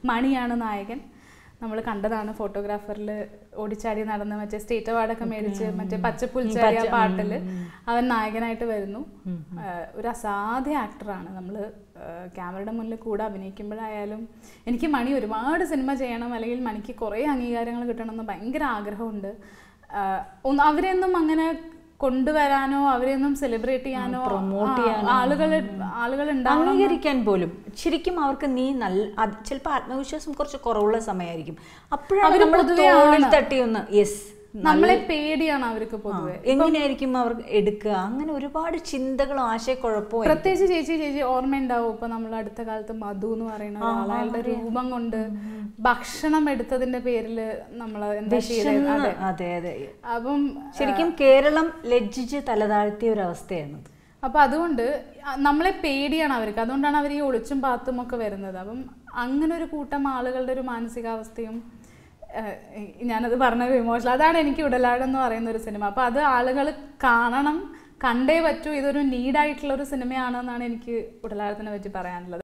മണിയാണ് നായകൻ. നമ്മൾ കണ്ടതാണ് ഫോട്ടോഗ്രാഫറിൽ ഓടിച്ചാടി നടന്ന് മറ്റേ സ്റ്റേറ്റ് അവാർഡൊക്കെ മേടിച്ച് മറ്റേ പച്ചപ്പുൽച്ചാടി ആ പാട്ടിൽ അവൻ നായകനായിട്ട് വരുന്നു. ഒരു അസാധ്യ ആക്ടറാണ്. നമ്മൾ ക്യാമറയുടെ മുന്നിൽ കൂടെ അഭിനയിക്കുമ്പോഴായാലും എനിക്ക് മണി ഒരുപാട് സിനിമ ചെയ്യണം, അല്ലെങ്കിൽ മണിക്ക് കുറേ അംഗീകാരങ്ങൾ കിട്ടണമെന്ന് ഭയങ്കര ആഗ്രഹമുണ്ട്. അവരെയൊന്നും അങ്ങനെ കൊണ്ടുവരാനോ അവരെയൊന്നും സെലിബ്രേറ്റ് ചെയ്യാനോ പ്രൊമോട്ട് ചെയ്യാനോ ആളുകൾ അംഗീകരിക്കാൻ പോലും ശരിക്കും അവർക്ക് നീ നല്ല ചിലപ്പോൾ ആത്മവിശ്വാസം കുറച്ച് കുറവുള്ള സമയമായിരിക്കും. അപ്പോഴാണ് നമ്മൾ തോളിൽ തട്ടിയൊന്ന് യെസ് നമ്മളെ പേടിയാണ് അവർക്ക് പൊതുവെ. എങ്ങനെയായിരിക്കും അവർ എടുക്കുക, അങ്ങനെ ഒരുപാട് ചിന്തകളും ആശയക്കുഴപ്പവും. പ്രത്യേകിച്ച് ചേച്ചി ഓർമ്മയുണ്ടാവും, ഇപ്പൊ നമ്മൾ അടുത്ത കാലത്ത് മധു എന്ന് പറയുന്ന ഒരാളുടെ രൂപം കൊണ്ട് ഭക്ഷണം എടുത്തതിന്റെ പേരില് നമ്മൾ എന്താ ചെയ്യുന്നത്. അതെ അതെ. അപ്പം ശരിക്കും കേരളം ലജ്ജിച്ച് തലതാഴ്ത്തിയ ഒരു അവസ്ഥയാണ്. അപ്പൊ അതുകൊണ്ട് നമ്മളെ പേടിയാണ് അവർക്ക്. അതുകൊണ്ടാണ് അവർ ഈ ഒളിച്ചും പാത്തും ഒക്കെ വരുന്നത്. അപ്പം അങ്ങനെ ഒരു കൂട്ടം ആളുകളുടെ ഒരു മാനസികാവസ്ഥയും ഞാനത് പറഞ്ഞൊരു ഇമോഷണൽ. അതാണ് എനിക്ക് ഉടലാടെന്ന് പറയുന്ന ഒരു സിനിമ. അപ്പോൾ അത് ആളുകൾ കാണണം, കണ്ടേ പറ്റൂ. ഇതൊരു നീഡായിട്ടുള്ളൊരു സിനിമയാണെന്നാണ് എനിക്ക് ഉടലാടത്തിനെ പറ്റി പറയാനുള്ളത്.